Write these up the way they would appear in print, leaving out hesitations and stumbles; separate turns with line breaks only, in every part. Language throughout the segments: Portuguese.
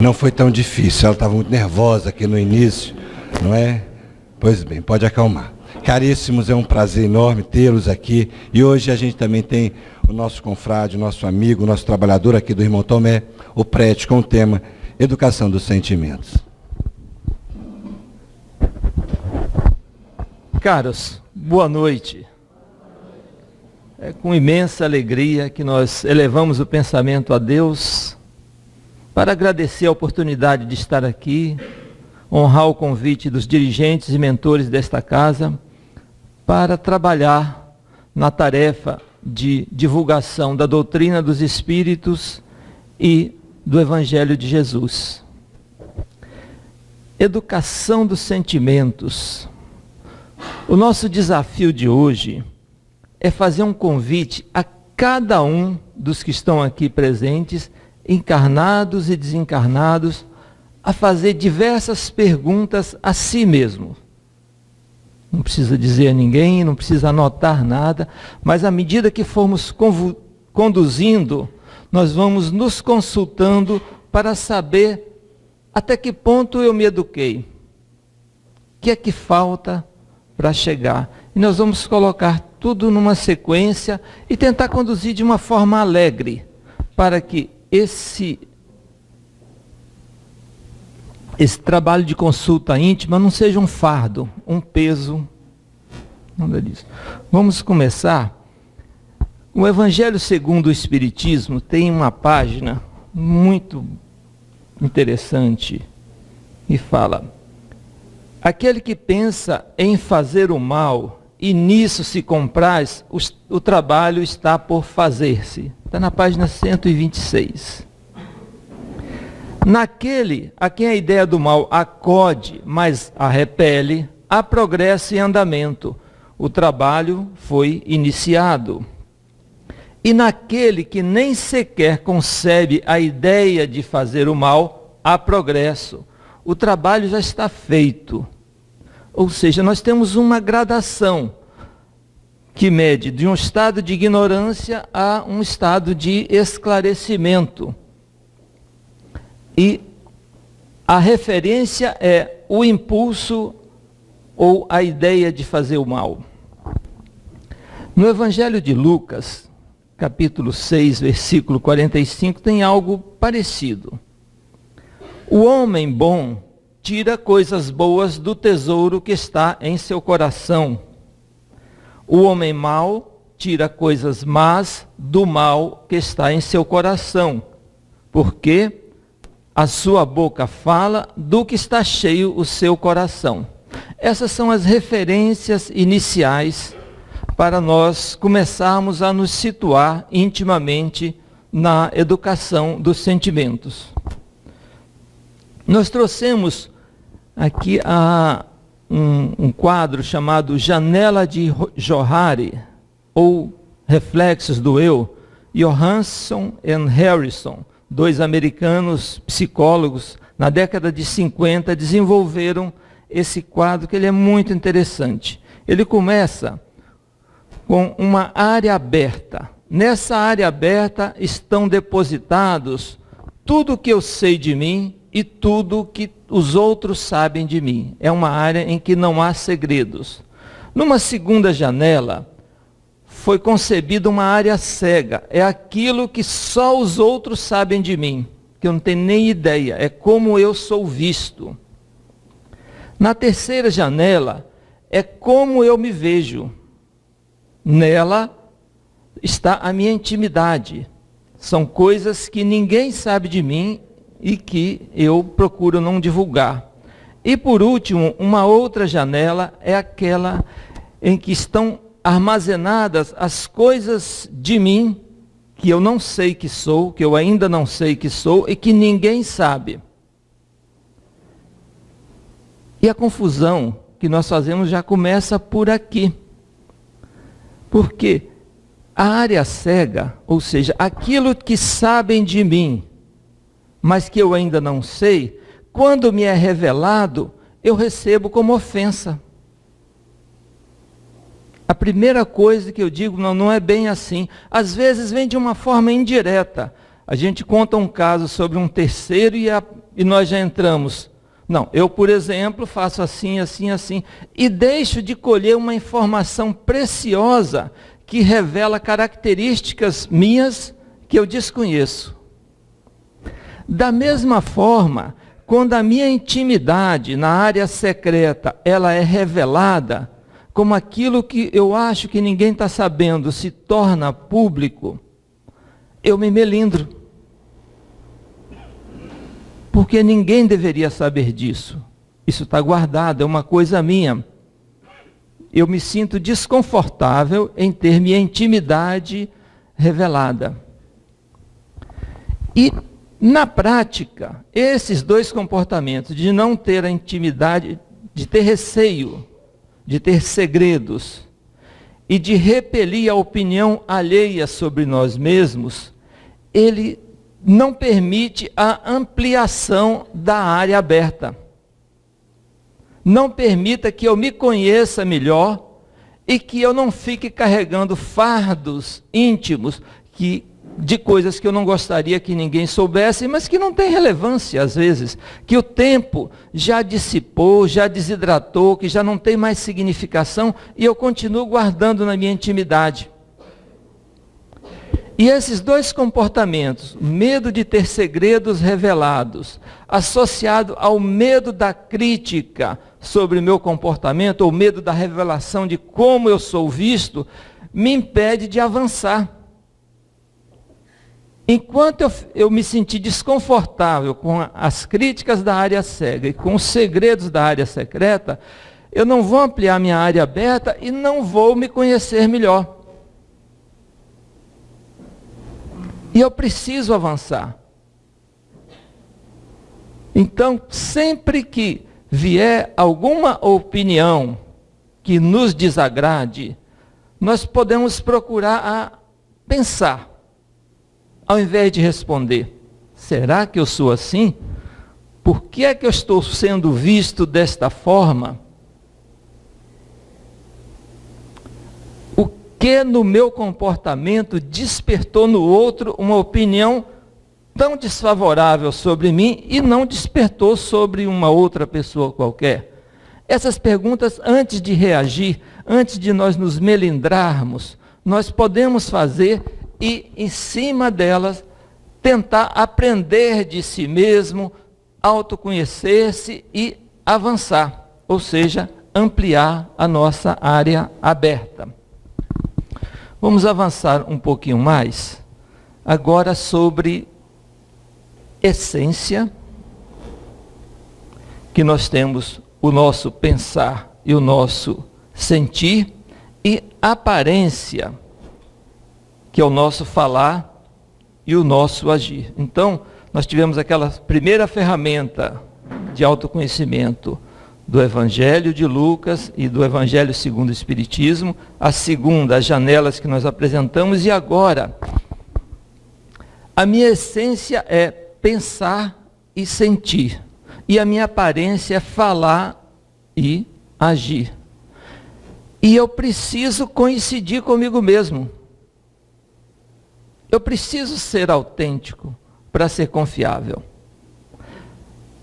não foi tão difícil. Ela estava muito nervosa aqui no início, não é? Pois bem, pode acalmar. Caríssimos, é um prazer enorme tê-los aqui. E hoje a gente também tem o nosso confrade, o nosso amigo, o nosso trabalhador aqui do Irmão Tomé, o Prete, com o tema Educação dos Sentimentos.
Caros, boa noite. É com imensa alegria que nós elevamos o pensamento a Deus para agradecer a oportunidade de estar aqui, honrar o convite dos dirigentes e mentores desta casa para trabalhar na tarefa de divulgação da doutrina dos Espíritos e do Evangelho de Jesus. Educação dos sentimentos. O nosso desafio de hoje é fazer um convite a cada um dos que estão aqui presentes, encarnados e desencarnados, a fazer diversas perguntas a si mesmo. Não precisa dizer a ninguém, não precisa anotar nada, mas à medida que formos conduzindo, nós vamos nos consultando para saber até que ponto eu me eduquei. O que é que falta para chegar? E nós vamos colocar tudo numa sequência e tentar conduzir de uma forma alegre, para que esse trabalho de consulta íntima não seja um fardo, um peso, nada disso. Vamos começar. O Evangelho segundo o Espiritismo tem uma página muito interessante e fala: aquele que pensa em fazer o mal e nisso se compraz, o trabalho está por fazer-se. Está na página 126. Naquele a quem a ideia do mal acode, mas a repele, há progresso em andamento. O trabalho foi iniciado. E naquele que nem sequer concebe a ideia de fazer o mal, há progresso. O trabalho já está feito. Ou seja, nós temos uma gradação que mede de um estado de ignorância a um estado de esclarecimento. E a referência é o impulso ou a ideia de fazer o mal. No Evangelho de Lucas, capítulo 6, versículo 45, tem algo parecido. O homem bom tira coisas boas do tesouro que está em seu coração. O homem mau tira coisas más do mal que está em seu coração, porque a sua boca fala do que está cheio o seu coração. Essas são as referências iniciais para nós começarmos a nos situar intimamente na educação dos sentimentos. Nós trouxemos aqui um quadro chamado Janela de Johari, ou Reflexos do Eu. Johansson e Harrison, dois americanos psicólogos, na década de 50, desenvolveram esse quadro, que ele é muito interessante. Ele começa com uma área aberta. Nessa área aberta estão depositados tudo o que eu sei de mim e tudo que os outros sabem de mim. É uma área em que não há segredos. Numa segunda janela, foi concebida uma área cega. É aquilo que só os outros sabem de mim, que eu não tenho nem ideia. É como eu sou visto. Na terceira janela, é como eu me vejo. Nela está a minha intimidade. São coisas que ninguém sabe de mim e que eu procuro não divulgar. E por último, uma outra janela é aquela em que estão armazenadas as coisas de mim que eu não sei que sou, que eu ainda não sei que sou e que ninguém sabe. E a confusão que nós fazemos já começa por aqui. Porque a área cega, ou seja, aquilo que sabem de mim, mas que eu ainda não sei, quando me é revelado, eu recebo como ofensa. A primeira coisa que eu digo, não é bem assim. Às vezes vem de uma forma indireta. A gente conta um caso sobre um terceiro e e nós já entramos. Não, eu, por exemplo, faço assim, assim, assim, e deixo de colher uma informação preciosa que revela características minhas que eu desconheço. Da mesma forma, quando a minha intimidade na área secreta, ela é revelada, como aquilo que eu acho que ninguém está sabendo se torna público, eu me melindro. Porque ninguém deveria saber disso. Isso está guardado, é uma coisa minha. Eu me sinto desconfortável em ter minha intimidade revelada. E, na prática, esses dois comportamentos, de não ter a intimidade, de ter receio, de ter segredos, e de repelir a opinião alheia sobre nós mesmos, ele não permite a ampliação da área aberta. Não permita que eu me conheça melhor e que eu não fique carregando fardos íntimos de coisas que eu não gostaria que ninguém soubesse, mas que não tem relevância às vezes, que o tempo já dissipou, já desidratou, que já não tem mais significação e eu continuo guardando na minha intimidade. E esses dois comportamentos, medo de ter segredos revelados, associado ao medo da crítica sobre o meu comportamento, ou medo da revelação de como eu sou visto, me impede de avançar. Enquanto eu me sentir desconfortável com as críticas da área cega e com os segredos da área secreta, eu não vou ampliar minha área aberta e não vou me conhecer melhor. E eu preciso avançar. Então, sempre que vier alguma opinião que nos desagrade, nós podemos procurar pensar, ao invés de responder: será que eu sou assim? Por que é que eu estou sendo visto desta forma? Que no meu comportamento despertou no outro uma opinião tão desfavorável sobre mim e não despertou sobre uma outra pessoa qualquer? Essas perguntas, antes de reagir, antes de nós nos melindrarmos, nós podemos fazer e, em cima delas, tentar aprender de si mesmo, autoconhecer-se e avançar, ou seja, ampliar a nossa área aberta. Vamos avançar um pouquinho mais, agora sobre essência, que nós temos o nosso pensar e o nosso sentir, e aparência, que é o nosso falar e o nosso agir. Então, nós tivemos aquela primeira ferramenta de autoconhecimento, do Evangelho de Lucas e do Evangelho segundo o Espiritismo, a segunda, as janelas que nós apresentamos, e agora, a minha essência é pensar e sentir, e a minha aparência é falar e agir. E eu preciso coincidir comigo mesmo. Eu preciso ser autêntico para ser confiável.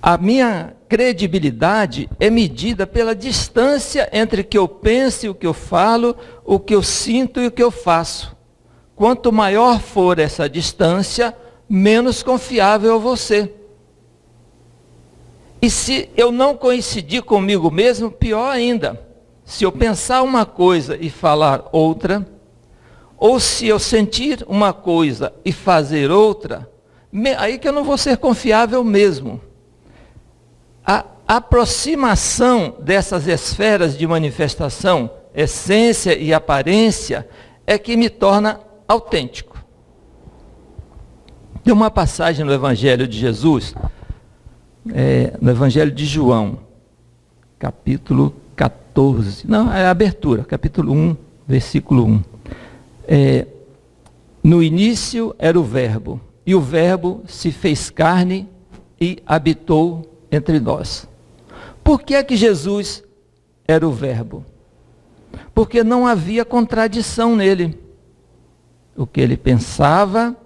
A minha credibilidade é medida pela distância entre o que eu penso e o que eu falo, o que eu sinto e o que eu faço. Quanto maior for essa distância, menos confiável eu vou ser. E se eu não coincidir comigo mesmo, pior ainda. Se eu pensar uma coisa e falar outra, ou se eu sentir uma coisa e fazer outra, aí que eu não vou ser confiável mesmo. A aproximação dessas esferas de manifestação, essência e aparência, é que me torna autêntico. Tem uma passagem no Evangelho de Jesus, no Evangelho de João, capítulo 14, não, é a abertura, capítulo 1, versículo 1. No início era o Verbo, e o Verbo se fez carne e habitou entre nós. Por que é que Jesus era o Verbo? Porque não havia contradição nele. O que ele pensava,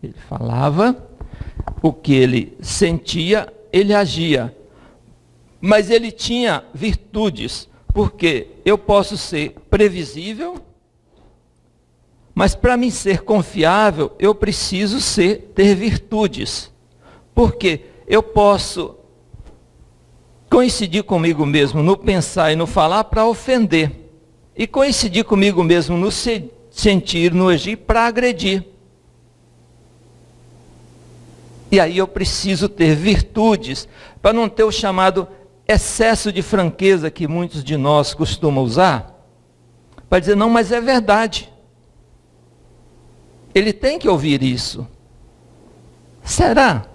ele falava, o que ele sentia, ele agia. Mas ele tinha virtudes, porque eu posso ser previsível, mas para mim ser confiável, eu preciso ter virtudes. Porque eu posso coincidir comigo mesmo no pensar e no falar para ofender. E coincidir comigo mesmo no sentir, no agir para agredir. E aí eu preciso ter virtudes para não ter o chamado excesso de franqueza que muitos de nós costumam usar. Para dizer, não, mas é verdade. Ele tem que ouvir isso. Será?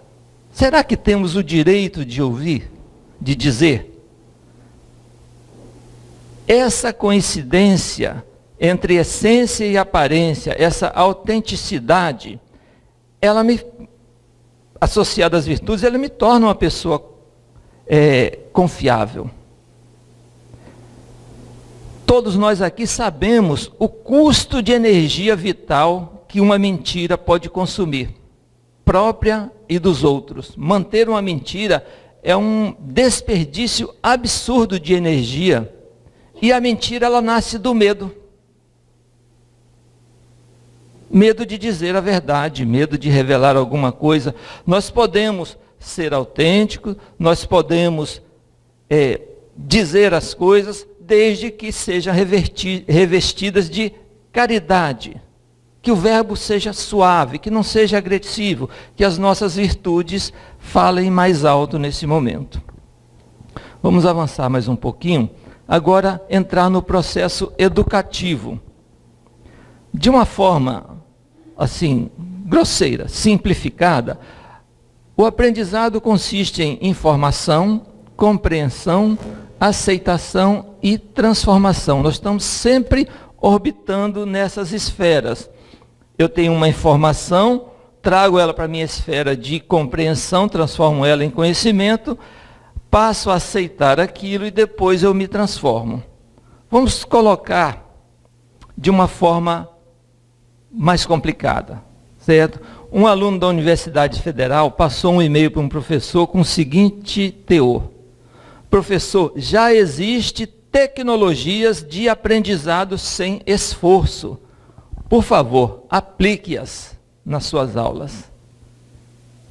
Será que temos o direito de ouvir? De dizer? Essa coincidência entre essência e aparência, essa autenticidade, ela me, associada às virtudes, ela me torna uma pessoa confiável. Todos nós aqui sabemos o custo de energia vital que uma mentira pode consumir, própria e dos outros. Manter uma mentira é um desperdício absurdo de energia. E a mentira, ela nasce do medo. Medo de dizer a verdade, medo de revelar alguma coisa. Nós podemos ser autênticos, nós podemos dizer as coisas, desde que sejam revestidas de caridade. Que o verbo seja suave, que não seja agressivo, que as nossas virtudes falem mais alto nesse momento. Vamos avançar mais um pouquinho. Agora, entrar no processo educativo. De uma forma, assim, grosseira, simplificada, o aprendizado consiste em informação, compreensão, aceitação e transformação. Nós estamos sempre orbitando nessas esferas. Eu tenho uma informação, trago ela para a minha esfera de compreensão, transformo ela em conhecimento, passo a aceitar aquilo e depois eu me transformo. Vamos colocar de uma forma mais complicada, certo? Um aluno da Universidade Federal passou um e-mail para um professor com o seguinte teor: professor, já existe tecnologias de aprendizado sem esforço. Por favor, aplique-as nas suas aulas.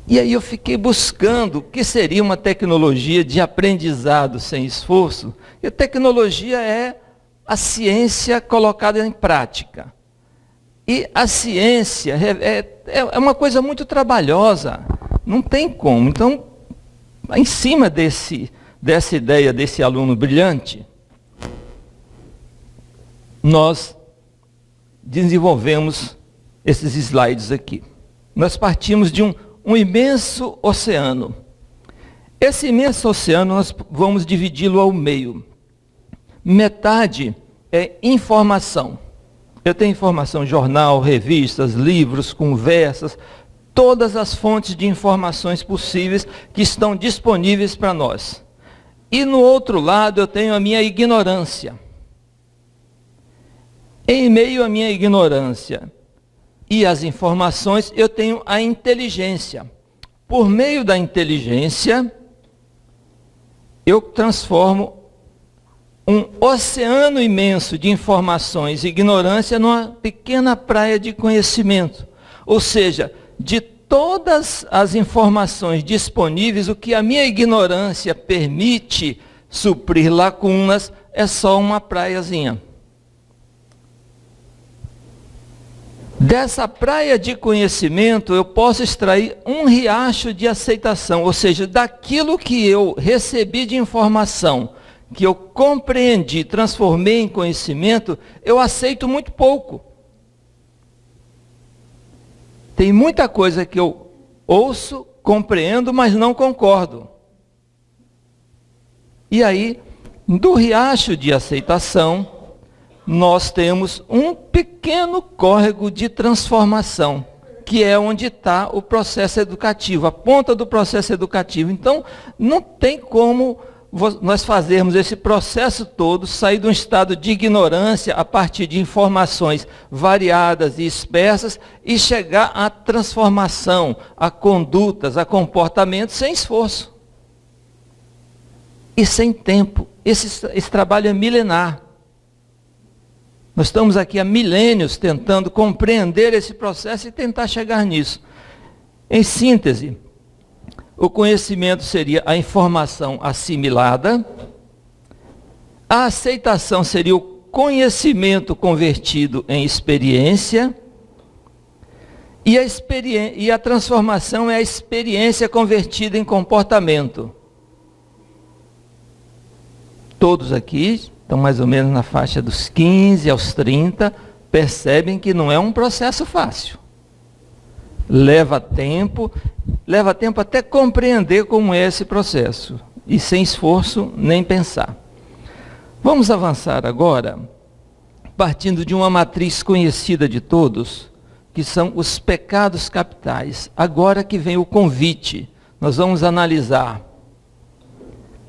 E aí eu fiquei buscando o que seria uma tecnologia de aprendizado sem esforço. E a tecnologia é a ciência colocada em prática. E a ciência é uma coisa muito trabalhosa, não tem como. Então, em cima dessa ideia desse aluno brilhante, nós desenvolvemos esses slides aqui. Nós partimos de um imenso oceano. Esse imenso oceano nós vamos dividi-lo ao meio. Metade é informação. Eu tenho informação, jornal, revistas, livros, conversas, todas as fontes de informações possíveis que estão disponíveis para nós. E no outro lado eu tenho a minha ignorância. Em meio à minha ignorância e às informações, eu tenho a inteligência. Por meio da inteligência, eu transformo um oceano imenso de informações e ignorância numa pequena praia de conhecimento. Ou seja, de todas as informações disponíveis, o que a minha ignorância permite suprir lacunas é só uma praiazinha. Dessa praia de conhecimento, eu posso extrair um riacho de aceitação, ou seja, daquilo que eu recebi de informação, que eu compreendi, transformei em conhecimento, eu aceito muito pouco. Tem muita coisa que eu ouço, compreendo, mas não concordo. E aí, do riacho de aceitação, nós temos um pequeno córrego de transformação, que é onde está o processo educativo, a ponta do processo educativo. Então, não tem como nós fazermos esse processo todo, sair de um estado de ignorância a partir de informações variadas e dispersas e chegar à transformação, a condutas, a comportamentos sem esforço. e sem tempo. Esse trabalho é milenar. Nós estamos aqui há milênios tentando compreender esse processo e tentar chegar nisso. Em síntese, o conhecimento seria a informação assimilada, a aceitação seria o conhecimento convertido em experiência, e a transformação é a experiência convertida em comportamento. Todos aqui estão mais ou menos na faixa dos 15 aos 30, percebem que não é um processo fácil. Leva tempo até compreender como é esse processo, e sem esforço nem pensar. Vamos avançar agora, partindo de uma matriz conhecida de todos, que são os pecados capitais. Agora que vem o convite, nós vamos analisar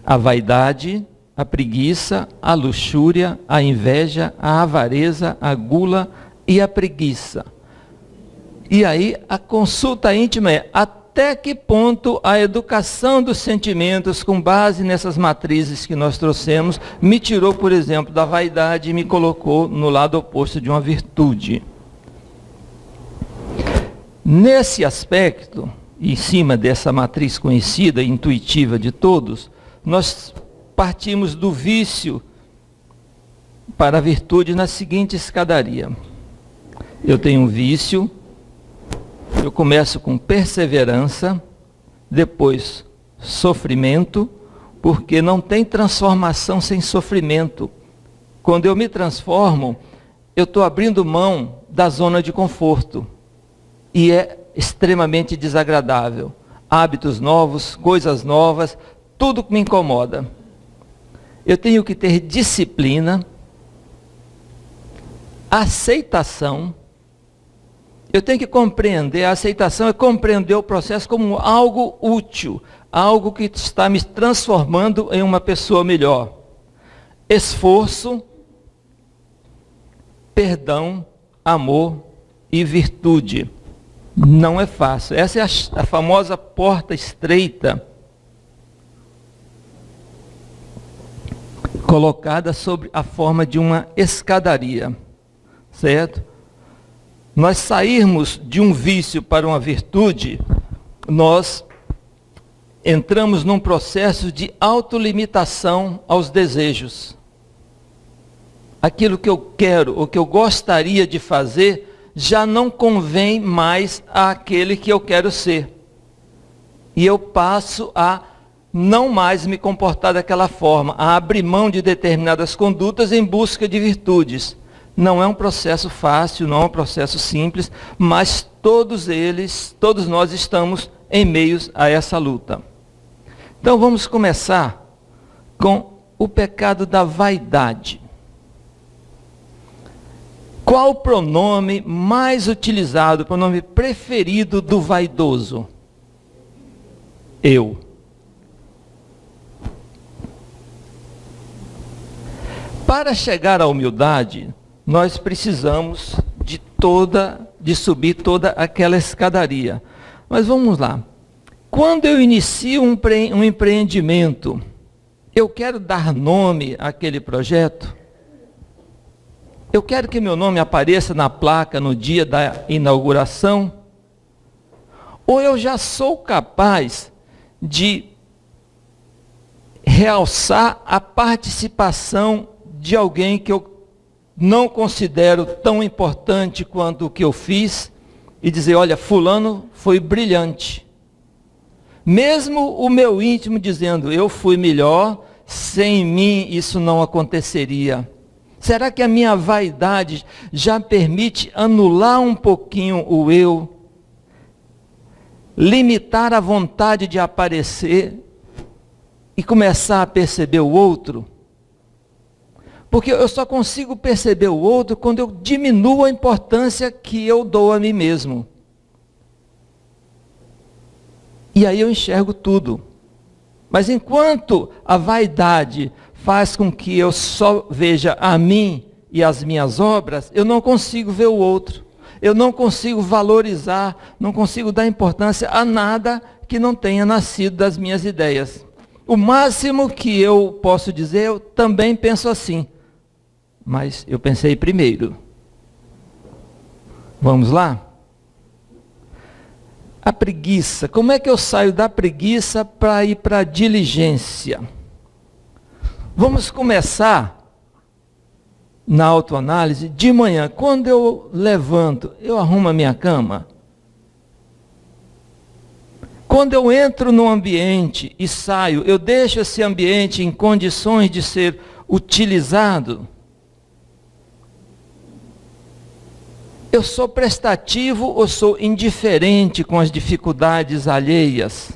a vaidade, a preguiça, a luxúria, a inveja, a avareza, a gula e a preguiça. E aí a consulta íntima é: até que ponto a educação dos sentimentos, com base nessas matrizes que nós trouxemos, me tirou, por exemplo, da vaidade e me colocou no lado oposto de uma virtude? Nesse aspecto, em cima dessa matriz conhecida e intuitiva de todos, nós partimos do vício para a virtude na seguinte escadaria. Eu tenho um vício, eu começo com perseverança, depois sofrimento, porque não tem transformação sem sofrimento. Quando eu me transformo, eu estou abrindo mão da zona de conforto. E é extremamente desagradável. Hábitos novos, coisas novas, tudo me incomoda. Eu tenho que ter disciplina, aceitação. Eu tenho que compreender, a aceitação é compreender o processo como algo útil, algo que está me transformando em uma pessoa melhor. Esforço, perdão, amor e virtude. Não é fácil. Essa é a famosa porta estreita, colocada sobre a forma de uma escadaria, certo? Nós sairmos de um vício para uma virtude, nós entramos num processo de autolimitação aos desejos. Aquilo que eu quero, ou que eu gostaria de fazer, já não convém mais àquele que eu quero ser. E eu passo a não mais me comportar daquela forma, a abrir mão de determinadas condutas em busca de virtudes. Não é um processo fácil, não é um processo simples, mas todos nós estamos em meio a essa luta. Então vamos começar com o pecado da vaidade. Qual o pronome mais utilizado, o pronome preferido do vaidoso? Eu. Para chegar à humildade, nós precisamos de subir toda aquela escadaria. Mas vamos lá. Quando eu inicio um empreendimento, eu quero dar nome àquele projeto? Eu quero que meu nome apareça na placa no dia da inauguração? Ou eu já sou capaz de realçar a participação de alguém que eu não considero tão importante quanto o que eu fiz e dizer: olha, fulano foi brilhante. Mesmo o meu íntimo dizendo: eu fui melhor, sem mim isso não aconteceria. Será que a minha vaidade já permite anular um pouquinho o eu? Limitar a vontade de aparecer e começar a perceber o outro? Porque eu só consigo perceber o outro quando eu diminuo a importância que eu dou a mim mesmo. E aí eu enxergo tudo. Mas enquanto a vaidade faz com que eu só veja a mim e as minhas obras, eu não consigo ver o outro. Eu não consigo valorizar, não consigo dar importância a nada que não tenha nascido das minhas ideias. O máximo que eu posso dizer, eu também penso assim. Mas eu pensei primeiro. Vamos lá? A preguiça. Como é que eu saio da preguiça para ir para a diligência? Vamos começar na autoanálise de manhã. Quando eu levanto, eu arrumo a minha cama. Quando eu entro no ambiente e saio, eu deixo esse ambiente em condições de ser utilizado. Eu sou prestativo ou sou indiferente com as dificuldades alheias?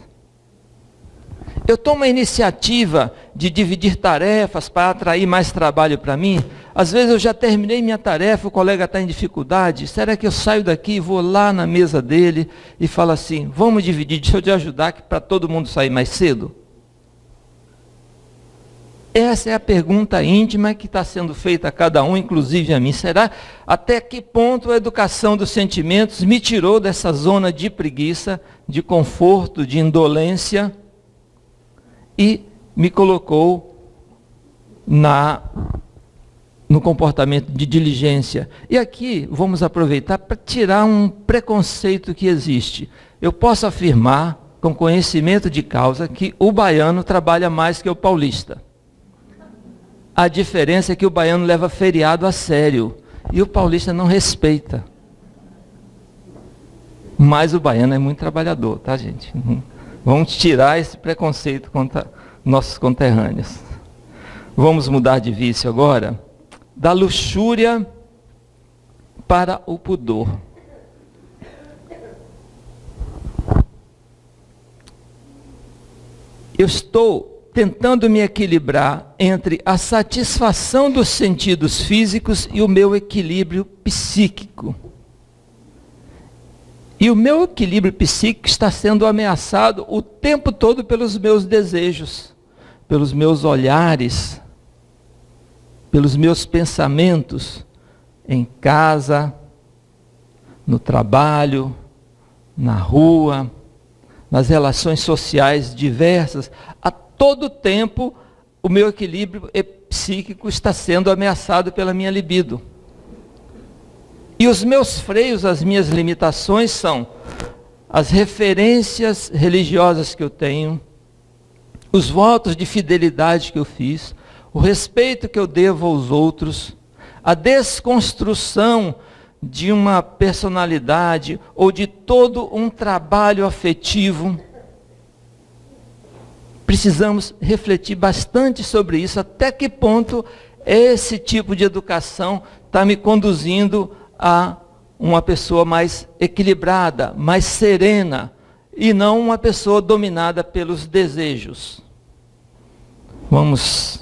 Eu tomo a iniciativa de dividir tarefas para atrair mais trabalho para mim? Às vezes eu já terminei minha tarefa, o colega está em dificuldade. Será que eu saio daqui, vou lá na mesa dele e falo assim, vamos dividir, deixa eu te ajudar para todo mundo sair mais cedo? Essa é a pergunta íntima que está sendo feita a cada um, inclusive a mim. Será até que ponto a educação dos sentimentos me tirou dessa zona de preguiça, de conforto, de indolência e me colocou no comportamento de diligência? E aqui vamos aproveitar para tirar um preconceito que existe. Eu posso afirmar, com conhecimento de causa, que o baiano trabalha mais que o paulista. A diferença é que o baiano leva feriado a sério e o paulista não respeita. Mas o baiano é muito trabalhador, tá, gente? Vamos tirar esse preconceito contra nossos conterrâneos. Vamos mudar de vício agora? Da luxúria para o pudor. Eu estou tentando me equilibrar entre a satisfação dos sentidos físicos e o meu equilíbrio psíquico. E o meu equilíbrio psíquico está sendo ameaçado o tempo todo pelos meus desejos, pelos meus olhares, pelos meus pensamentos, em casa, no trabalho, na rua, nas relações sociais diversas. A todo tempo, o meu equilíbrio psíquico está sendo ameaçado pela minha libido. E os meus freios, as minhas limitações são as referências religiosas que eu tenho, os votos de fidelidade que eu fiz, o respeito que eu devo aos outros, a desconstrução de uma personalidade ou de todo um trabalho afetivo. Precisamos refletir bastante sobre isso, até que ponto esse tipo de educação está me conduzindo a uma pessoa mais equilibrada, mais serena, e não uma pessoa dominada pelos desejos. Vamos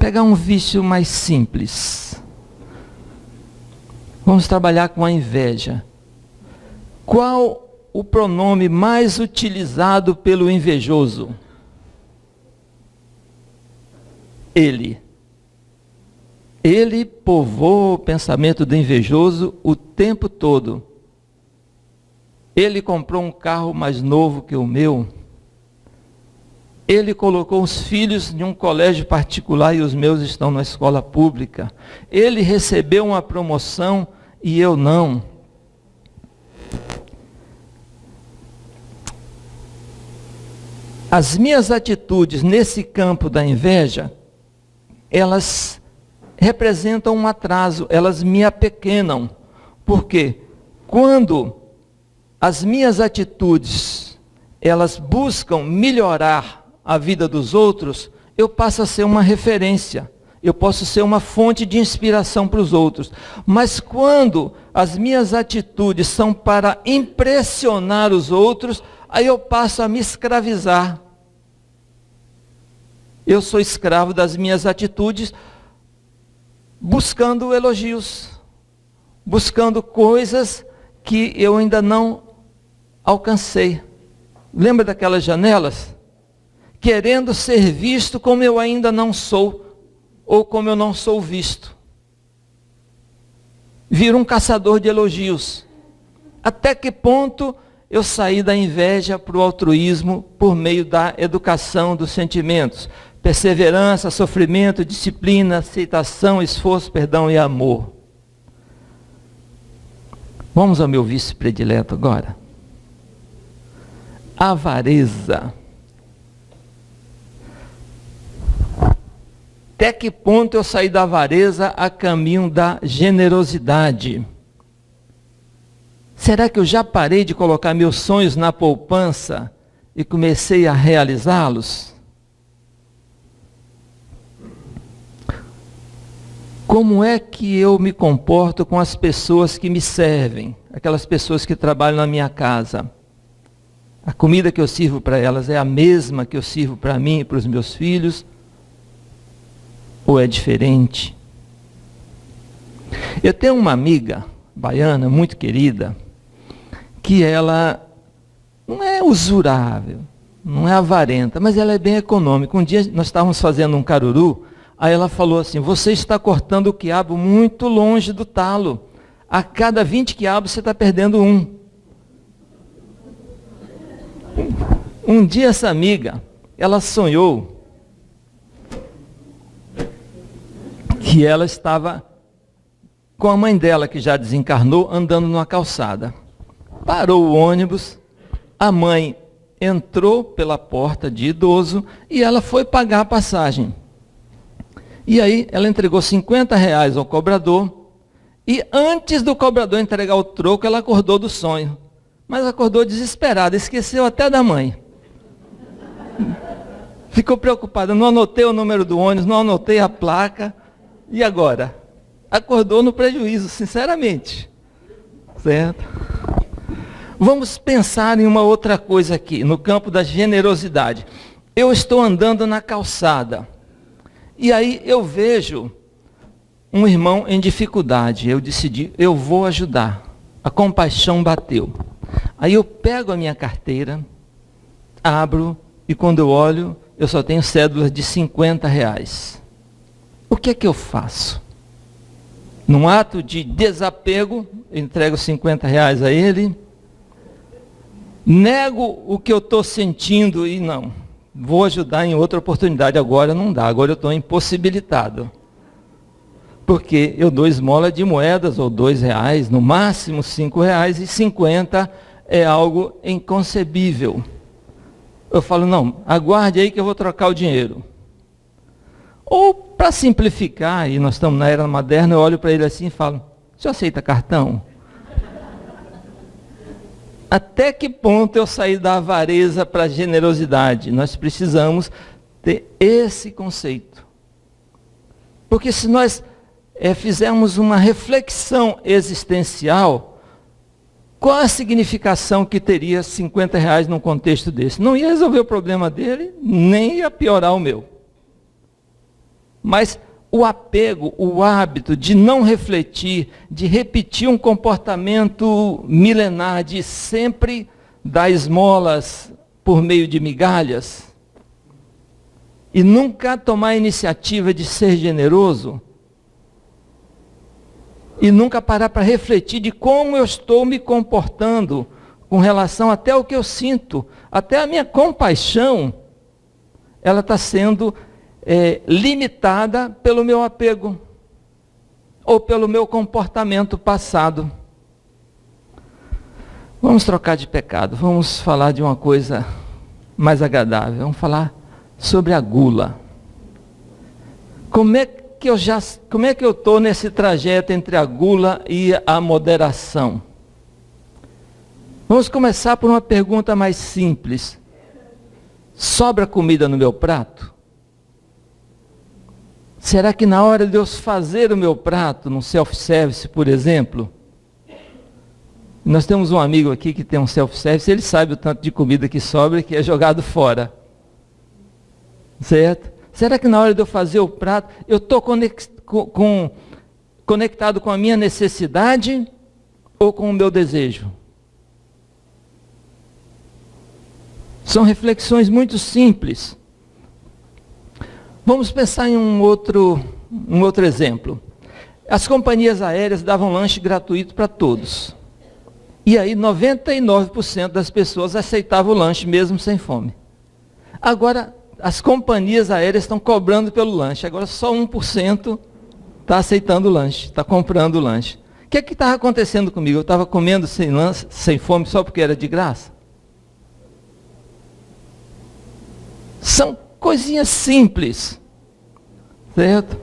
pegar um vício mais simples. Vamos trabalhar com a inveja. Qual o pronome mais utilizado pelo invejoso? Ele. Ele povoa o pensamento do invejoso o tempo todo. Ele comprou um carro mais novo que o meu. Ele colocou os filhos em um colégio particular e os meus estão na escola pública. Ele recebeu uma promoção e eu não. As minhas atitudes nesse campo da inveja, elas representam um atraso, elas me apequenam. Porque quando as minhas atitudes, elas buscam melhorar a vida dos outros, eu passo a ser uma referência. Eu posso ser uma fonte de inspiração para os outros. Mas quando as minhas atitudes são para impressionar os outros, aí eu passo a me escravizar. Eu sou escravo das minhas atitudes, buscando elogios, buscando coisas que eu ainda não alcancei. Lembra daquelas janelas? Querendo ser visto como eu ainda não sou, ou como eu não sou visto. Viro um caçador de elogios. Até que ponto eu saí da inveja para o altruísmo por meio da educação dos sentimentos. Perseverança, sofrimento, disciplina, aceitação, esforço, perdão e amor. Vamos ao meu vício predileto agora. Avareza. Até que ponto eu saí da avareza a caminho da generosidade? Será que eu já parei de colocar meus sonhos na poupança e comecei a realizá-los? Como é que eu me comporto com as pessoas que me servem? Aquelas pessoas que trabalham na minha casa. A comida que eu sirvo para elas é a mesma que eu sirvo para mim e para os meus filhos? Ou é diferente? Eu tenho uma amiga baiana muito querida, que ela não é usurável, não é avarenta, mas ela é bem econômica. Um dia nós estávamos fazendo um caruru, aí ela falou assim: você está cortando o quiabo muito longe do talo. A cada 20 quiabos você está perdendo um. Um dia essa amiga, ela sonhou que ela estava com a mãe dela, que já desencarnou, andando numa calçada. Parou o ônibus, a mãe entrou pela porta de idoso e ela foi pagar a passagem. E aí ela entregou R$50 ao cobrador e antes do cobrador entregar o troco, ela acordou do sonho. Mas acordou desesperada, esqueceu até da mãe. Ficou preocupada, não anotei o número do ônibus, não anotei a placa. E agora? Acordou no prejuízo, sinceramente. Certo? Vamos pensar em uma outra coisa aqui, no campo da generosidade. Eu estou andando na calçada, e aí eu vejo um irmão em dificuldade. Eu decidi, eu vou ajudar. A compaixão bateu. Aí eu pego a minha carteira, abro, e quando eu olho, eu só tenho cédulas de R$50. O que é que eu faço? Num ato de desapego, eu entrego R$50 a ele, nego o que eu estou sentindo e não, vou ajudar em outra oportunidade, agora não dá, agora eu estou impossibilitado. Porque eu dou esmola de moedas, ou R$2, no máximo R$5, e 50 é algo inconcebível. Eu falo, não, aguarde aí que eu vou trocar o dinheiro. Ou, para simplificar, e nós estamos na era moderna, eu olho para ele assim e falo: o senhor aceita cartão? Até que ponto eu saí da avareza para a generosidade? Nós precisamos ter esse conceito. Porque se nós fizermos uma reflexão existencial, qual a significação que teria R$50 num contexto desse? Não ia resolver o problema dele, nem ia piorar o meu. Mas o apego, o hábito de não refletir, de repetir um comportamento milenar, de sempre dar esmolas por meio de migalhas, e nunca tomar a iniciativa de ser generoso, e nunca parar para refletir de como eu estou me comportando com relação até ao que eu sinto, até a minha compaixão, ela está sendo limitada pelo meu apego ou pelo meu comportamento passado. Vamos trocar de pecado, vamos falar de uma coisa mais agradável, vamos falar sobre a gula. Como é que eu estou nesse trajeto entre a gula e a moderação? Vamos começar por uma pergunta mais simples. Sobra comida no meu prato? Será que na hora de eu fazer o meu prato, no self-service, por exemplo, nós temos um amigo aqui que tem um self-service, ele sabe o tanto de comida que sobra e que é jogado fora. Certo? Será que na hora de eu fazer o prato, eu estou conectado com a minha necessidade ou com o meu desejo? São reflexões muito simples. Vamos pensar em um outro exemplo. As companhias aéreas davam lanche gratuito para todos. E aí 99% das pessoas aceitavam o lanche mesmo sem fome. Agora, as companhias aéreas estão cobrando pelo lanche. Agora só 1% está aceitando o lanche, está comprando o lanche. O que estava acontecendo comigo? Eu estava comendo sem fome só porque era de graça? São coisinhas simples, certo?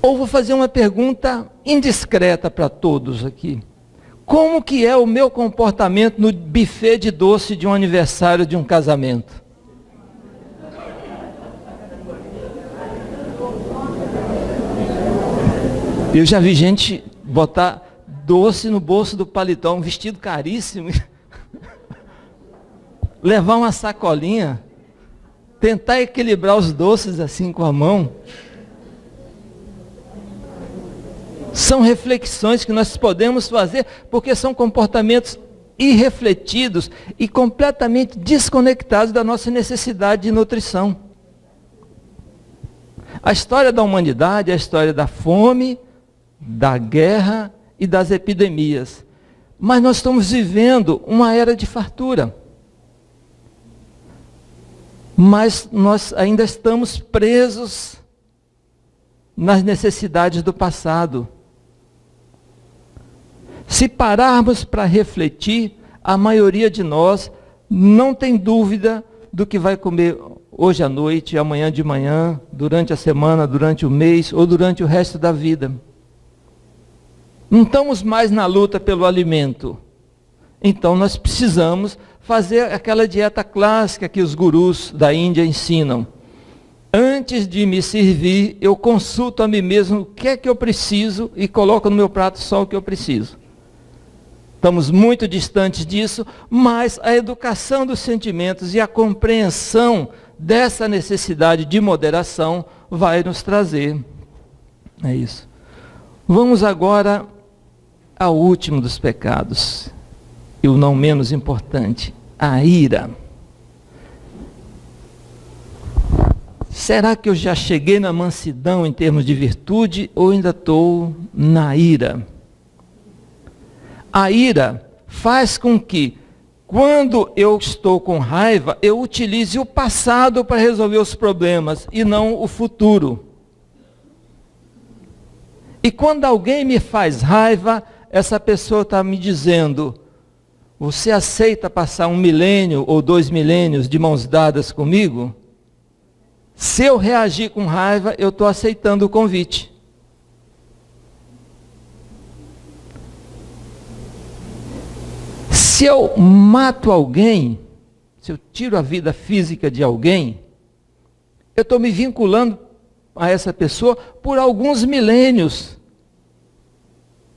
Ou vou fazer uma pergunta indiscreta para todos aqui. Como que é o meu comportamento no buffet de doce de um aniversário de um casamento? Eu já vi gente botar doce no bolso do paletó, um vestido caríssimo, levar uma sacolinha, tentar equilibrar os doces assim com a mão. São reflexões que nós podemos fazer, porque são comportamentos irrefletidos e completamente desconectados da nossa necessidade de nutrição. A história da humanidade é a história da fome, da guerra e das epidemias. Mas nós estamos vivendo uma era de fartura. Mas nós ainda estamos presos nas necessidades do passado. Se pararmos para refletir, a maioria de nós não tem dúvida do que vai comer hoje à noite, amanhã de manhã, durante a semana, durante o mês ou durante o resto da vida. Não estamos mais na luta pelo alimento. Então nós precisamos fazer aquela dieta clássica que os gurus da Índia ensinam. Antes de me servir, eu consulto a mim mesmo o que é que eu preciso e coloco no meu prato só o que eu preciso. Estamos muito distantes disso, mas a educação dos sentimentos e a compreensão dessa necessidade de moderação vai nos trazer. É isso. Vamos agora ao último dos pecados, e o não menos importante, a ira. Será que eu já cheguei na mansidão em termos de virtude ou ainda estou na ira? A ira faz com que, quando eu estou com raiva, eu utilize o passado para resolver os problemas e não o futuro. E quando alguém me faz raiva, essa pessoa está me dizendo: você aceita passar 1 milênio ou 2 milênios de mãos dadas comigo? Se eu reagir com raiva, eu estou aceitando o convite. Se eu mato alguém, se eu tiro a vida física de alguém, eu estou me vinculando a essa pessoa por alguns milênios.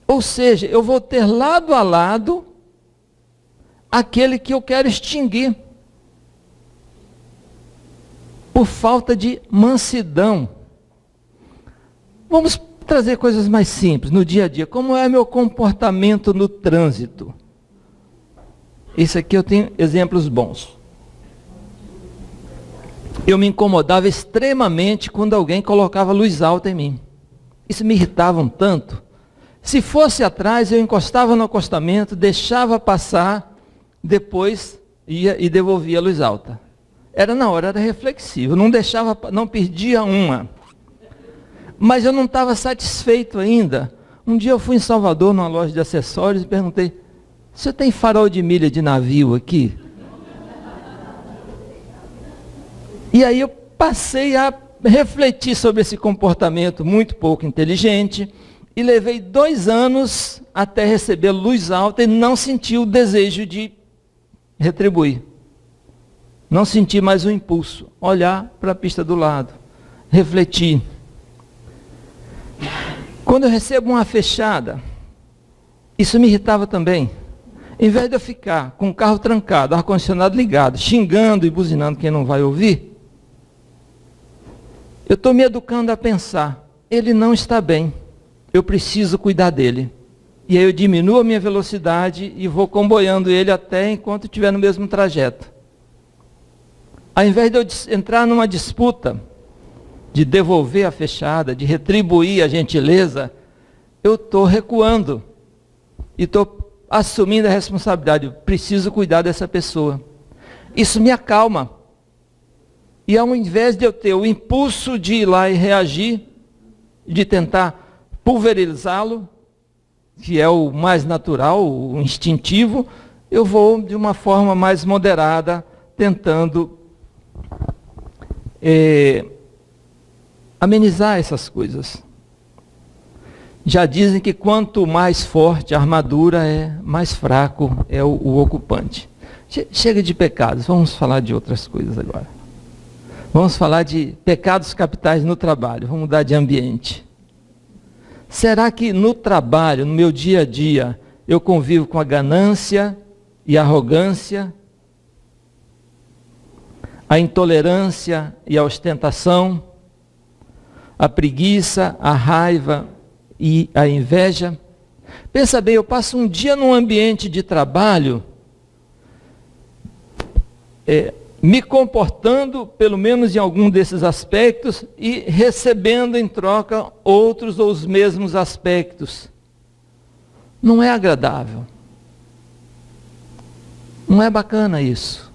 Ou seja, eu vou ter lado a lado aquele que eu quero extinguir. Por falta de mansidão. Vamos trazer coisas mais simples no dia a dia. Como é meu comportamento no trânsito? Isso aqui eu tenho exemplos bons. Eu me incomodava extremamente quando alguém colocava luz alta em mim. Isso me irritava um tanto. Se fosse atrás, eu encostava no acostamento, deixava passar, depois ia e devolvia a luz alta. Era na hora, era reflexivo, não deixava, não perdia uma. Mas eu não estava satisfeito ainda. Um dia eu fui em Salvador, numa loja de acessórios, e perguntei: você tem farol de milha de navio aqui? E aí eu passei a refletir sobre esse comportamento muito pouco inteligente, e levei 2 anos até receber luz alta e não senti o desejo de retribuir. Não senti mais o impulso. Olhar para a pista do lado. Refletir. Quando eu recebo uma fechada, isso me irritava também. Em vez de eu ficar com o carro trancado, ar-condicionado ligado, xingando e buzinando quem não vai ouvir, eu estou me educando a pensar: ele não está bem. Eu preciso cuidar dele. E aí eu diminuo a minha velocidade e vou comboiando ele até enquanto estiver no mesmo trajeto. Ao invés de eu entrar numa disputa, de devolver a fechada, de retribuir a gentileza, eu estou recuando. e estou assumindo a responsabilidade. Eu preciso cuidar dessa pessoa. Isso me acalma. E ao invés de eu ter o impulso de ir lá e reagir, de tentar pulverizá-lo, que é o mais natural, o instintivo, eu vou de uma forma mais moderada, tentando amenizar essas coisas. Já dizem que quanto mais forte a armadura é, mais fraco é o ocupante. Chega de pecados, vamos falar de outras coisas agora. Vamos falar de pecados capitais no trabalho, vamos mudar de ambiente. Será que no trabalho, no meu dia a dia, eu convivo com a ganância e a arrogância, a intolerância e a ostentação, a preguiça, a raiva e a inveja? Pensa bem, eu passo um dia num ambiente de trabalho, me comportando, pelo menos em algum desses aspectos, e recebendo em troca outros ou os mesmos aspectos. Não é agradável. Não é bacana isso.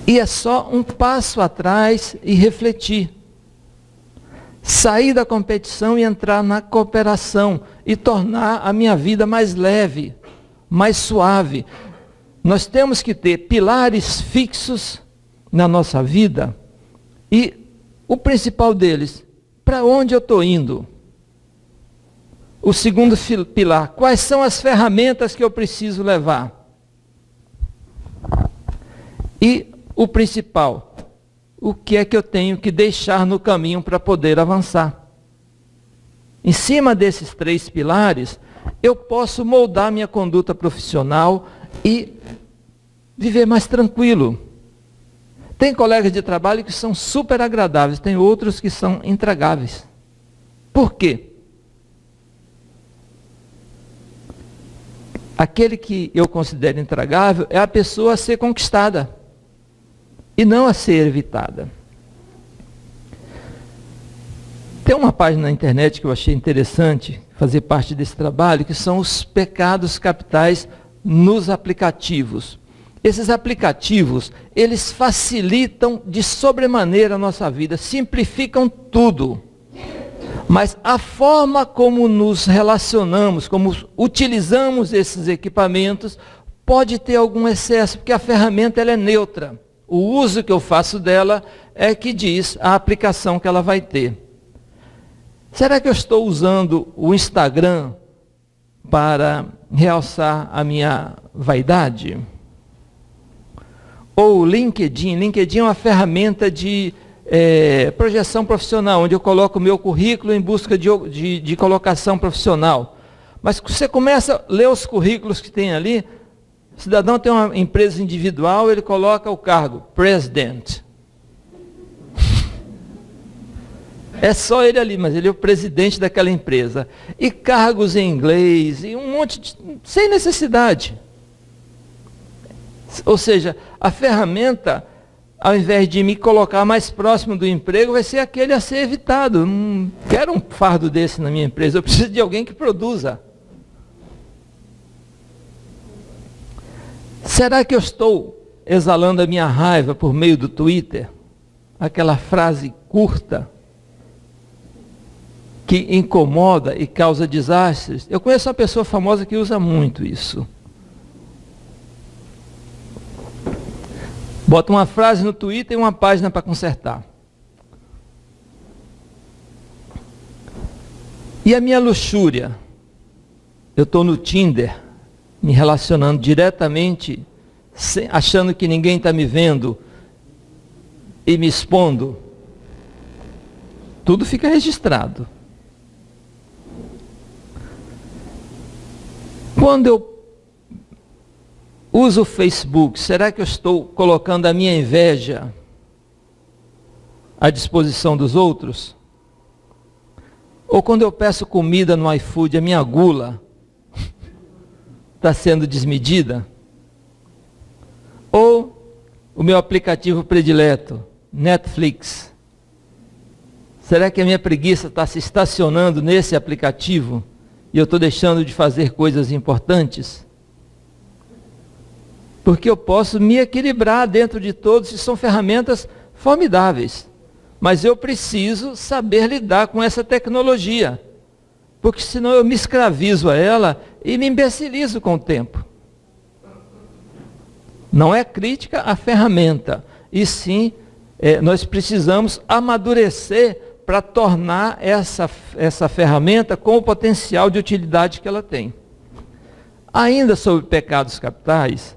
E é só um passo atrás e refletir. Sair da competição e entrar na cooperação e tornar a minha vida mais leve, mais suave. Nós temos que ter pilares fixos na nossa vida e o principal deles, para onde eu estou indo? O segundo pilar, quais são as ferramentas que eu preciso levar? E o principal, o que é que eu tenho que deixar no caminho para poder avançar? Em cima desses 3 pilares, eu posso moldar minha conduta profissional e viver mais tranquilo. Tem colegas de trabalho que são super agradáveis, tem outros que são intragáveis. Por quê? Aquele que eu considero intragável é a pessoa a ser conquistada e não a ser evitada. Tem uma página na internet que eu achei interessante fazer parte desse trabalho, que são os pecados capitais nos aplicativos. Esses aplicativos, eles facilitam de sobremaneira a nossa vida, simplificam tudo. Mas a forma como nos relacionamos, como utilizamos esses equipamentos, pode ter algum excesso, porque a ferramenta ela é neutra. O uso que eu faço dela é que diz a aplicação que ela vai ter. Será que eu estou usando o Instagram para realçar a minha vaidade? Ou o LinkedIn? LinkedIn é uma ferramenta de projeção profissional, onde eu coloco o meu currículo em busca de colocação profissional. Mas você começa a ler os currículos que tem ali, o cidadão tem uma empresa individual, ele coloca o cargo, President. É só ele ali, mas ele é o presidente daquela empresa. E cargos em inglês, e um monte de... sem necessidade. Ou seja, a ferramenta, ao invés de me colocar mais próximo do emprego, vai ser aquele a ser evitado. Eu não quero um fardo desse na minha empresa, eu preciso de alguém que produza. Será que eu estou exalando a minha raiva por meio do Twitter? Aquela frase curta que incomoda e causa desastres. Eu conheço uma pessoa famosa que usa muito isso. Bota uma frase no Twitter e uma página para consertar. E a minha luxúria? Eu estou no Tinder, me relacionando diretamente, achando que ninguém está me vendo e me expondo. Tudo fica registrado. Quando eu uso o Facebook, será que eu estou colocando a minha inveja à disposição dos outros? Ou quando eu peço comida no iFood, a minha gula está sendo desmedida? Ou o meu aplicativo predileto, Netflix, será que a minha preguiça está se estacionando nesse aplicativo e eu estou deixando de fazer coisas importantes? Porque eu posso me equilibrar dentro de todos, e são ferramentas formidáveis. Mas eu preciso saber lidar com essa tecnologia, porque senão eu me escravizo a ela e me imbecilizo com o tempo. Não é crítica à ferramenta, e sim, nós precisamos amadurecer para tornar essa ferramenta com o potencial de utilidade que ela tem. Ainda sobre pecados capitais,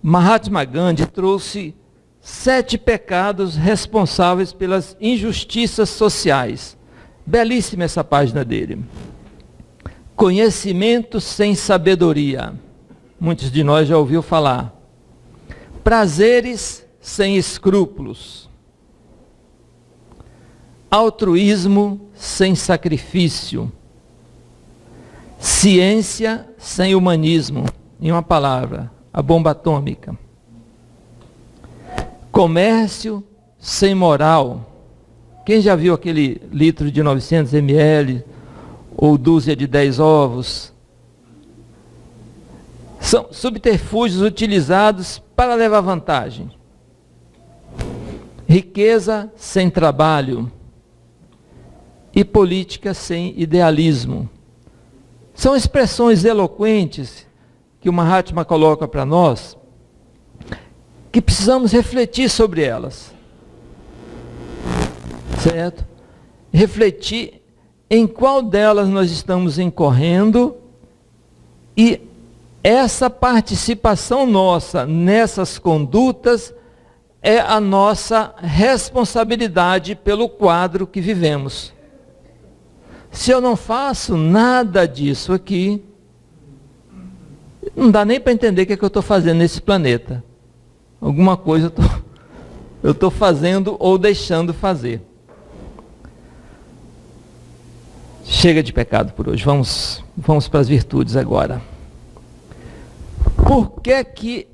Mahatma Gandhi trouxe 7 pecados responsáveis pelas injustiças sociais. Belíssima essa página dele. Conhecimento sem sabedoria. Muitos de nós já ouviu falar. Prazeres sem escrúpulos. Altruísmo sem sacrifício. Ciência sem humanismo. Em uma palavra, a bomba atômica. Comércio sem moral. Quem já viu aquele litro de 900 ml ou dúzia de 10 ovos? São subterfúgios utilizados para levar vantagem. Riqueza sem trabalho. E política sem idealismo. São expressões eloquentes que o Mahatma coloca para nós, que precisamos refletir sobre elas. Certo? Refletir em qual delas nós estamos incorrendo, e essa participação nossa nessas condutas é a nossa responsabilidade pelo quadro que vivemos. Se eu não faço nada disso aqui, não dá nem para entender o que é que eu estou fazendo nesse planeta. Alguma coisa eu estou fazendo ou deixando fazer. Chega de pecado por hoje, vamos para as virtudes agora. Por que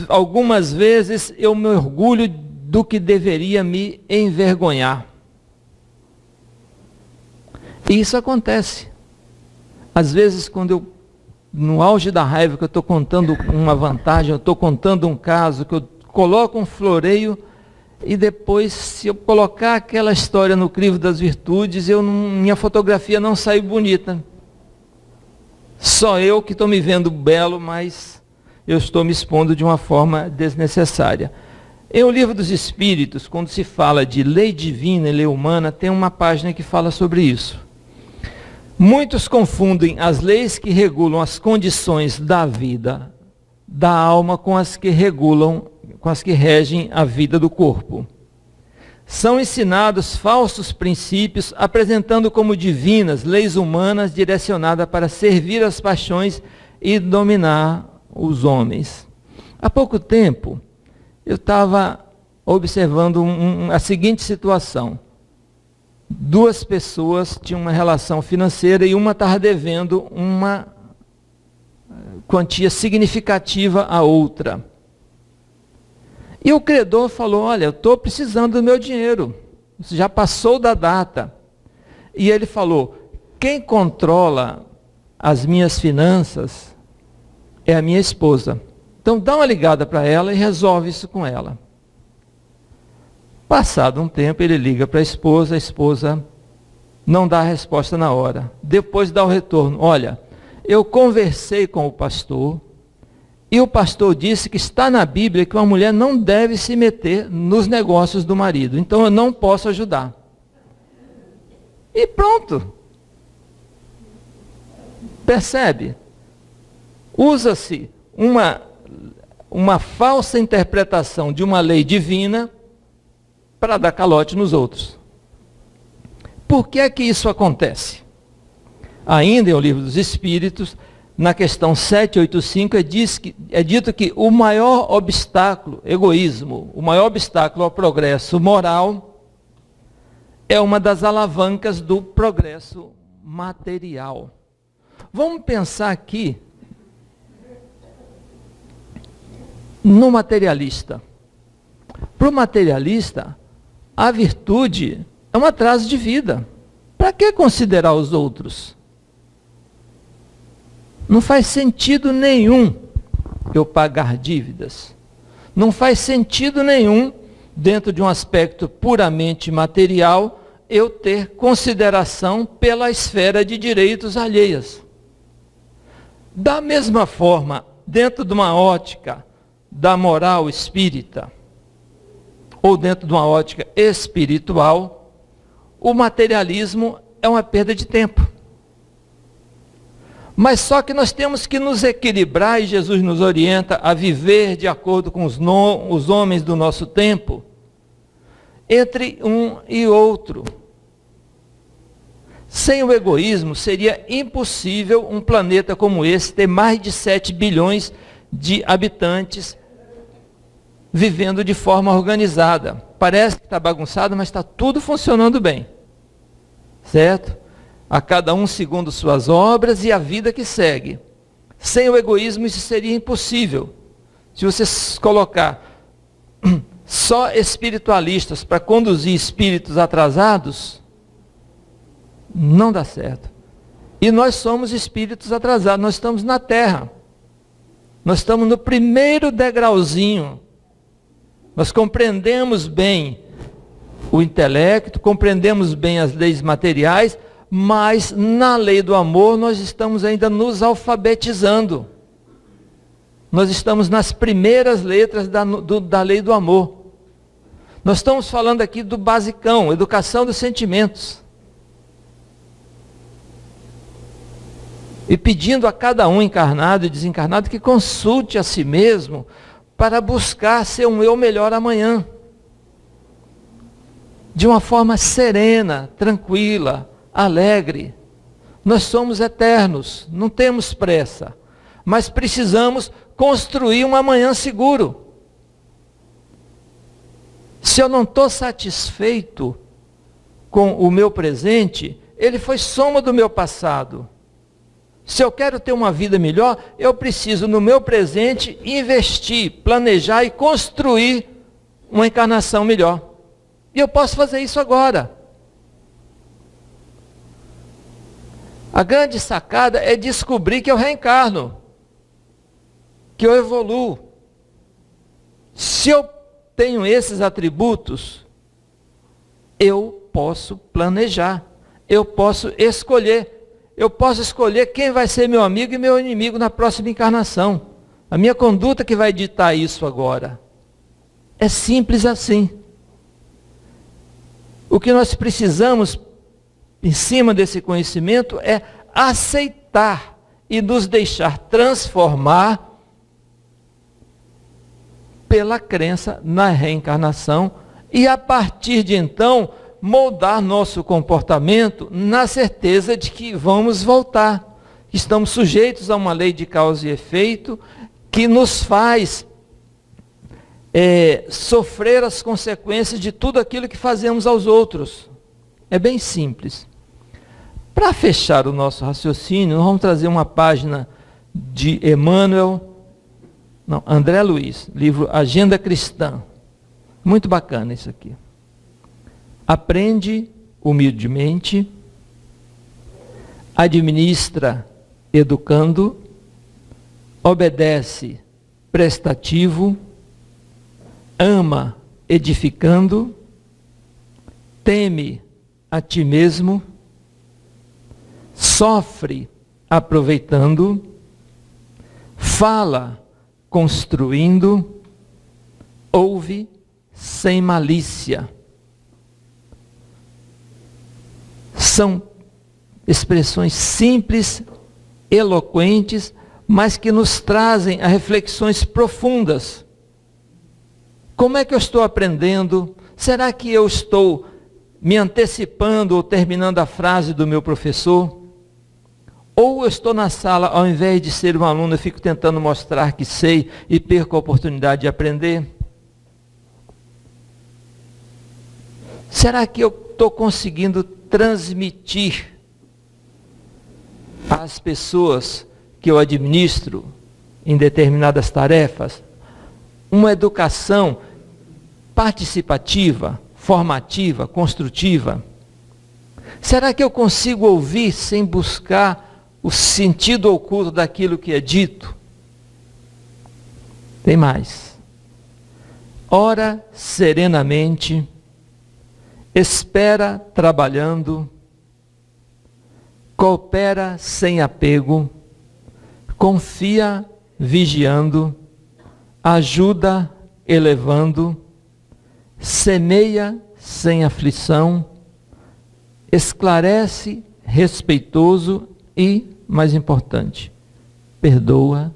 algumas vezes eu me orgulho do que deveria me envergonhar? E isso acontece. Às vezes, no auge da raiva, que eu estou contando uma vantagem, eu estou contando um caso, que eu coloco um floreio, e depois, se eu colocar aquela história no crivo das virtudes, minha fotografia não sai bonita. Só eu que estou me vendo belo, mas eu estou me expondo de uma forma desnecessária. Em O Livro dos Espíritos, quando se fala de lei divina e lei humana, tem uma página que fala sobre isso. Muitos confundem as leis que regulam as condições da vida, da alma, com as que regem a vida do corpo. São ensinados falsos princípios, apresentando como divinas leis humanas direcionadas para servir as paixões e dominar os homens. Há pouco tempo, eu estava observando a seguinte situação. 2 pessoas tinham uma relação financeira e uma estava devendo uma quantia significativa à outra. E o credor falou: olha, eu estou precisando do meu dinheiro, já passou da data. E ele falou: quem controla as minhas finanças é a minha esposa. Então dá uma ligada para ela e resolve isso com ela. Passado um tempo, ele liga para a esposa não dá a resposta na hora. Depois dá o retorno: olha, eu conversei com o pastor, e o pastor disse que está na Bíblia que uma mulher não deve se meter nos negócios do marido, então eu não posso ajudar. E pronto. Percebe? Usa-se uma falsa interpretação de uma lei divina para dar calote nos outros. Por que é que isso acontece? Ainda em O Livro dos Espíritos, na questão 785, é dito que o maior obstáculo, egoísmo, o maior obstáculo ao progresso moral é uma das alavancas do progresso material. Vamos pensar aqui no materialista. Para o materialista, a virtude é um atraso de vida. Para que considerar os outros? Não faz sentido nenhum eu pagar dívidas. Não faz sentido nenhum, dentro de um aspecto puramente material, eu ter consideração pela esfera de direitos alheias. Da mesma forma, dentro de uma ótica da moral espírita, ou dentro de uma ótica espiritual, o materialismo é uma perda de tempo. Mas só que nós temos que nos equilibrar, e Jesus nos orienta a viver de acordo com os homens do nosso tempo, entre um e outro. Sem o egoísmo, seria impossível um planeta como esse ter mais de 7 bilhões de habitantes vivendo de forma organizada. Parece que está bagunçado, mas está tudo funcionando bem. Certo? A cada um segundo suas obras e a vida que segue. Sem o egoísmo isso seria impossível. Se você colocar só espiritualistas para conduzir espíritos atrasados, não dá certo. E nós somos espíritos atrasados, nós estamos na Terra. Nós estamos no primeiro degrauzinho. Nós compreendemos bem o intelecto, compreendemos bem as leis materiais, mas na lei do amor nós estamos ainda nos alfabetizando. Nós estamos nas primeiras letras da lei do amor. Nós estamos falando aqui do basicão, educação dos sentimentos. E pedindo a cada um, encarnado e desencarnado, que consulte a si mesmo para buscar ser um eu melhor amanhã. De uma forma serena, tranquila, alegre. Nós somos eternos, não temos pressa, mas precisamos construir um amanhã seguro. Se eu não estou satisfeito com o meu presente, ele foi soma do meu passado. Se eu quero ter uma vida melhor, eu preciso no meu presente investir, planejar e construir uma encarnação melhor. E eu posso fazer isso agora. A grande sacada é descobrir que eu reencarno, que eu evoluo. Se eu tenho esses atributos, eu posso planejar, eu posso escolher. Eu posso escolher quem vai ser meu amigo e meu inimigo na próxima encarnação. A minha conduta que vai ditar isso agora. É simples assim. O que nós precisamos, em cima desse conhecimento, é aceitar e nos deixar transformar pela crença na reencarnação e, a partir de então, moldar nosso comportamento na certeza de que vamos voltar. Estamos sujeitos a uma lei de causa e efeito que nos faz sofrer as consequências de tudo aquilo que fazemos aos outros. É bem simples. Para fechar o nosso raciocínio, nós vamos trazer uma página de André Luiz, livro Agenda Cristã. Muito bacana isso aqui. Aprende humildemente, administra educando, obedece prestativo, ama edificando, teme a ti mesmo, sofre aproveitando, fala construindo, ouve sem malícia. São expressões simples, eloquentes, mas que nos trazem a reflexões profundas. Como é que eu estou aprendendo? Será que eu estou me antecipando ou terminando a frase do meu professor? Ou eu estou na sala, ao invés de ser um aluno, eu fico tentando mostrar que sei e perco a oportunidade de aprender? Será que eu estou conseguindo transmitir às pessoas que eu administro em determinadas tarefas uma educação participativa, formativa, construtiva? Será que eu consigo ouvir sem buscar o sentido oculto daquilo que é dito. Tem mais. Ora serenamente, espera trabalhando, coopera sem apego, confia vigiando, ajuda elevando, semeia sem aflição, esclarece respeitoso e, mais importante, perdoa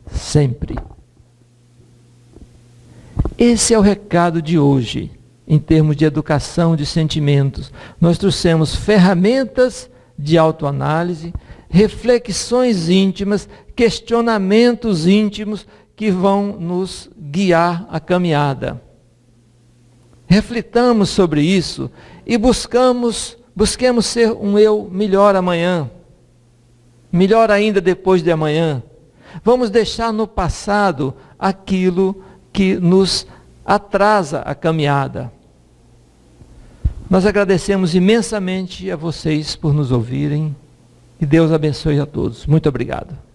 sempre. Esse é o recado de hoje, em termos de educação de sentimentos. Nós trouxemos ferramentas de autoanálise, reflexões íntimas, questionamentos íntimos que vão nos guiar a caminhada. Reflitamos sobre isso e busquemos ser um eu melhor amanhã, melhor ainda depois de amanhã. Vamos deixar no passado aquilo que nos atrasa a caminhada. Nós agradecemos imensamente a vocês por nos ouvirem. Que Deus abençoe a todos. Muito obrigado.